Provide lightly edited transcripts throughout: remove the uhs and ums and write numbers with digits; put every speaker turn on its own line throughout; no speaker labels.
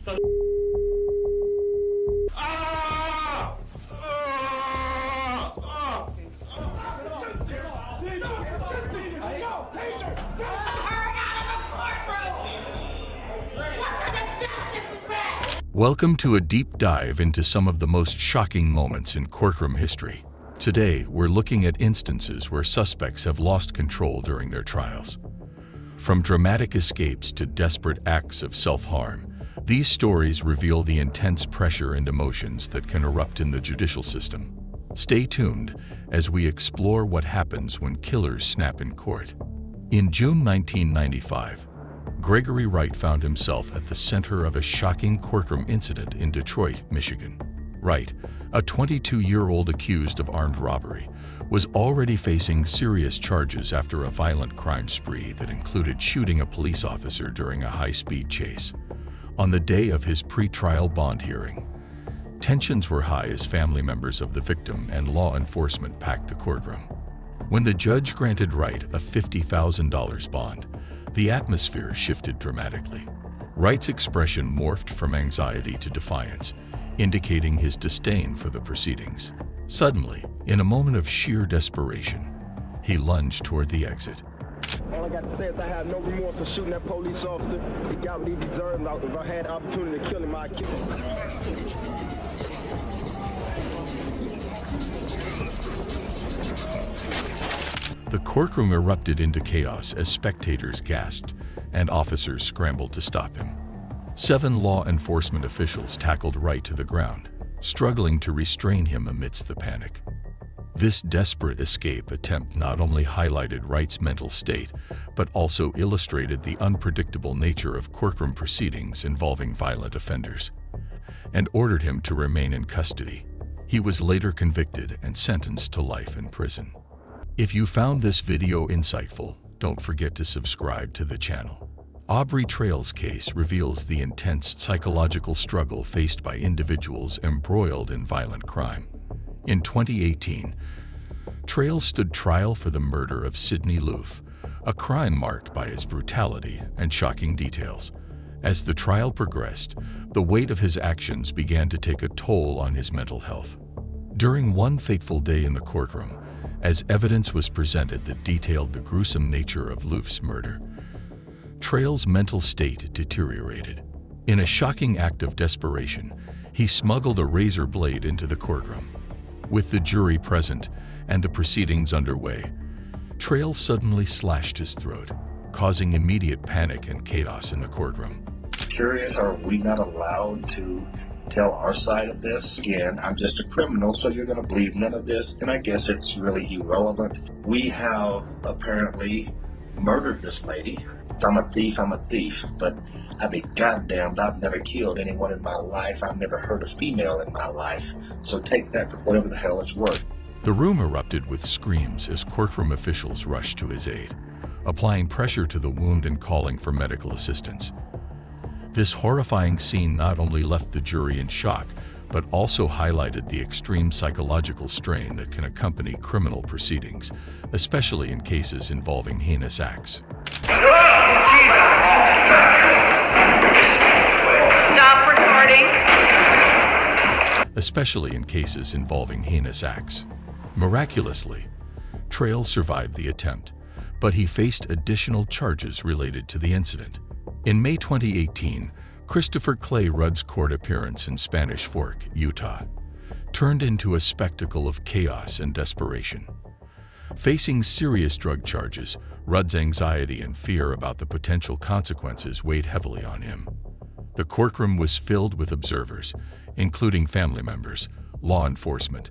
So ah!
Welcome to a deep dive into some of the most shocking moments in courtroom history. Today, we're looking at instances where suspects have lost control during their trials. From dramatic escapes to desperate acts of self-harm, these stories reveal the intense pressure and emotions that can erupt in the judicial system. Stay tuned as we explore what happens when killers snap in court. In June 1995, Gregory Wright found himself at the center of a shocking courtroom incident in Detroit, Michigan. Wright, a 22-year-old accused of armed robbery, was already facing serious charges after a violent crime spree that included shooting a police officer during a high-speed chase. On the day of his pre-trial bond hearing, tensions were high as family members of the victim and law enforcement packed the courtroom. When the judge granted Wright a $50,000 bond, the atmosphere shifted dramatically. Wright's expression morphed from anxiety to defiance, indicating his disdain for the proceedings. Suddenly, in a moment of sheer desperation, he lunged toward the exit.
All I got to say is I have no remorse for shooting that police officer. He got what he deserved. If I had the opportunity to kill him, I'd kill him.
The courtroom erupted into chaos as spectators gasped and officers scrambled to stop him. 7 law enforcement officials tackled Wright to the ground, struggling to restrain him amidst the panic. This desperate escape attempt not only highlighted Wright's mental state, but also illustrated the unpredictable nature of courtroom proceedings involving violent offenders, and ordered him to remain in custody. He was later convicted and sentenced to life in prison. If you found this video insightful, don't forget to subscribe to the channel. Aubrey Trail's case reveals the intense psychological struggle faced by individuals embroiled in violent crime. In 2018, Trail stood trial for the murder of Sidney Loof, a crime marked by its brutality and shocking details. As the trial progressed, the weight of his actions began to take a toll on his mental health. During one fateful day in the courtroom, as evidence was presented that detailed the gruesome nature of Loof's murder, Trail's mental state deteriorated. In a shocking act of desperation, he smuggled a razor blade into the courtroom. With the jury present and the proceedings underway, Trail suddenly slashed his throat, causing immediate panic and chaos in the courtroom.
Curious, are we not allowed to tell our side of this? Again, I'm just a criminal, so you're going to believe none of this, and I guess it's really irrelevant. We have apparently murdered this lady. I'm a thief, but I mean, goddamn, I've never killed anyone in my life. I've never hurt a female in my life, so take that for whatever the hell it's worth.
The room erupted with screams as courtroom officials rushed to his aid, applying pressure to the wound and calling for medical assistance. This horrifying scene not only left the jury in shock, but also highlighted the extreme psychological strain that can accompany criminal proceedings, especially in cases involving heinous acts.
Stop recording.
Especially in cases involving heinous acts. Miraculously, Trail survived the attempt, but he faced additional charges related to the incident. In May 2018, Christopher Clay Rudd's court appearance in Spanish Fork, Utah, turned into a spectacle of chaos and desperation. Facing serious drug charges, Rudd's anxiety and fear about the potential consequences weighed heavily on him. The courtroom was filled with observers, including family members, law enforcement,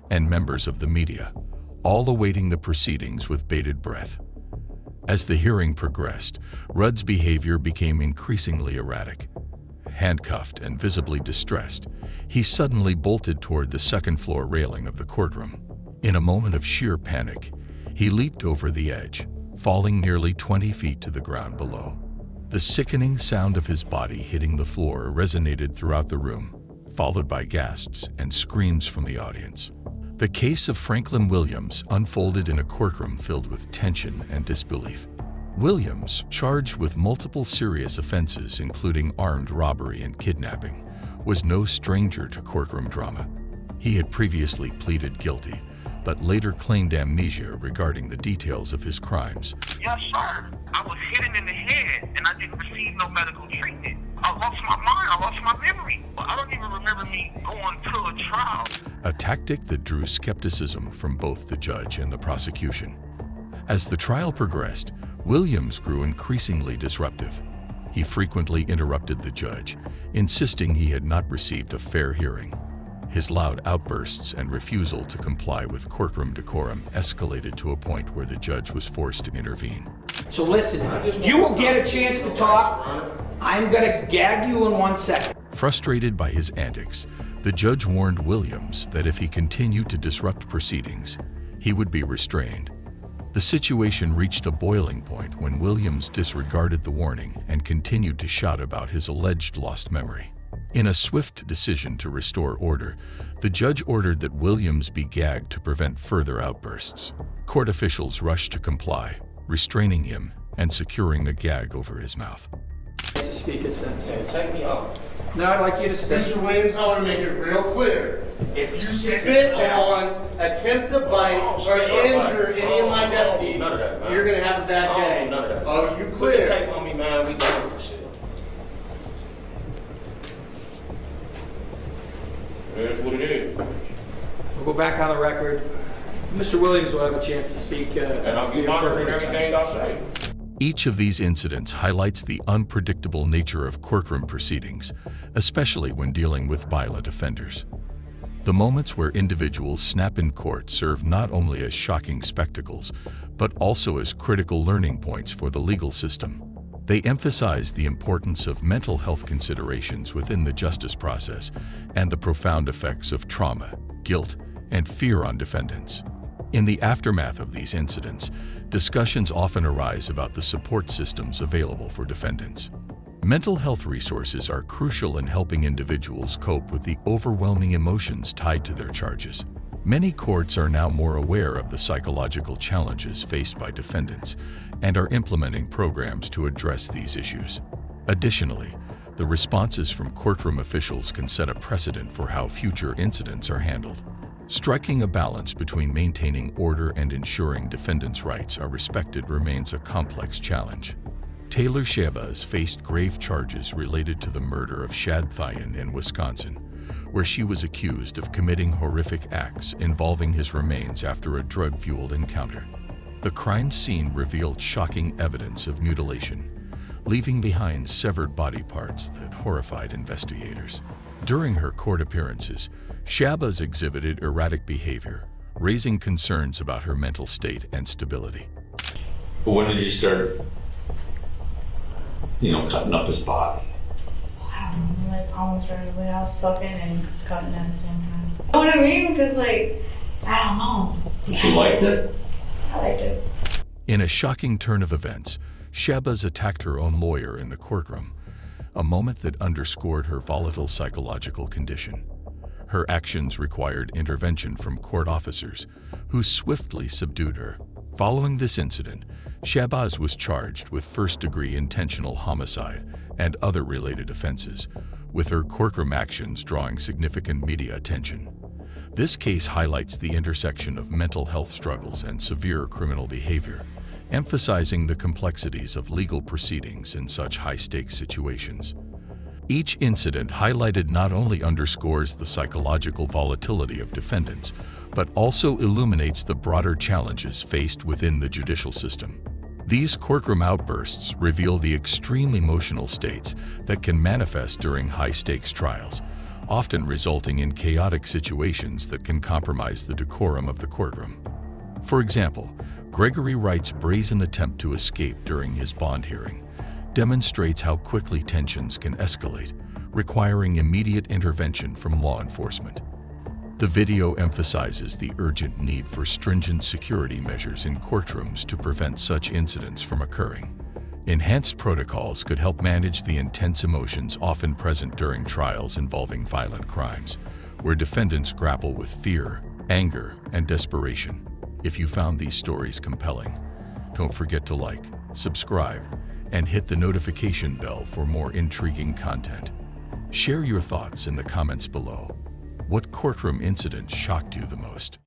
and members of the media, all awaiting the proceedings with bated breath. As the hearing progressed, Rudd's behavior became increasingly erratic. Handcuffed and visibly distressed, he suddenly bolted toward the second-floor railing of the courtroom. In a moment of sheer panic, he leaped over the edge, falling nearly 20 feet to the ground below. The sickening sound of his body hitting the floor resonated throughout the room, followed by gasps and screams from the audience. The case of Franklin Williams unfolded in a courtroom filled with tension and disbelief. Williams, charged with multiple serious offenses including armed robbery and kidnapping, was no stranger to courtroom drama. He had previously pleaded guilty, but later claimed amnesia regarding the details of his crimes.
Yes, sir. I was hit in the head, and I didn't receive no medical treatment. I lost my mind. I lost my memory. I don't even remember me going to a trial.
A tactic that drew skepticism from both the judge and the prosecution. As the trial progressed, Williams grew increasingly disruptive. He frequently interrupted the judge, insisting he had not received a fair hearing. His loud outbursts and refusal to comply with courtroom decorum escalated to a point where the judge was forced to intervene.
So listen, you will get a chance to talk. I'm gonna gag you in 1 second.
Frustrated by his antics, the judge warned Williams that if he continued to disrupt proceedings, he would be restrained. The situation reached a boiling point when Williams disregarded the warning and continued to shout about his alleged lost memory. In a swift decision to restore order, the judge ordered that Williams be gagged to prevent further outbursts. Court officials rushed to comply, restraining him and securing a gag over his mouth.
To speak it since.
Take me off.
No, I'd like you to stay.
Mr. Williams, I want to make it real clear. If you spit on, attempt to bite, or injure any of my deputies,
None of that, man.
you're going to have a bad day.
None of that.
Oh, you
Put the
clear?
tape on me, man. We done with this shit. That's what it is.
We'll go back on the record. Mr. Williams will have a chance to speak.
And I'll be monitoring everything I say.
Each of these incidents highlights the unpredictable nature of courtroom proceedings, especially when dealing with violent offenders. The moments where individuals snap in court serve not only as shocking spectacles, but also as critical learning points for the legal system. They emphasize the importance of mental health considerations within the justice process and the profound effects of trauma, guilt, and fear on defendants. In the aftermath of these incidents, discussions often arise about the support systems available for defendants. Mental health resources are crucial in helping individuals cope with the overwhelming emotions tied to their charges. Many courts are now more aware of the psychological challenges faced by defendants and are implementing programs to address these issues. Additionally, the responses from courtroom officials can set a precedent for how future incidents are handled. Striking a balance between maintaining order and ensuring defendants' rights are respected remains a complex challenge. Taylor Shabazz faced grave charges related to the murder of Shad Thien in Wisconsin, where she was accused of committing horrific acts involving his remains after a drug-fueled encounter. The crime scene revealed shocking evidence of mutilation, leaving behind severed body parts that horrified investigators. During her court appearances, Shabazz exhibited erratic behavior, raising concerns about her mental state and stability.
But when did he start, cutting up his body?
I don't know, like almost right away. I was sucking and cutting at the same time. You know what I mean? Because, I don't know.
She liked it?
I liked it.
In a shocking turn of events, Shabazz attacked her own lawyer in the courtroom, a moment that underscored her volatile psychological condition. Her actions required intervention from court officers, who swiftly subdued her. Following this incident, Shabazz was charged with first-degree intentional homicide and other related offenses, with her courtroom actions drawing significant media attention. This case highlights the intersection of mental health struggles and severe criminal behavior, emphasizing the complexities of legal proceedings in such high-stakes situations. Each incident highlighted not only underscores the psychological volatility of defendants, but also illuminates the broader challenges faced within the judicial system. These courtroom outbursts reveal the extreme emotional states that can manifest during high-stakes trials, often resulting in chaotic situations that can compromise the decorum of the courtroom. For example, Gregory Wright's brazen attempt to escape during his bond hearing demonstrates how quickly tensions can escalate, requiring immediate intervention from law enforcement. The video emphasizes the urgent need for stringent security measures in courtrooms to prevent such incidents from occurring. Enhanced protocols could help manage the intense emotions often present during trials involving violent crimes, where defendants grapple with fear, anger, and desperation. If you found these stories compelling, Don't forget to like, subscribe, and hit the notification bell for more intriguing content. Share your thoughts in the comments below. What courtroom incident shocked you the most?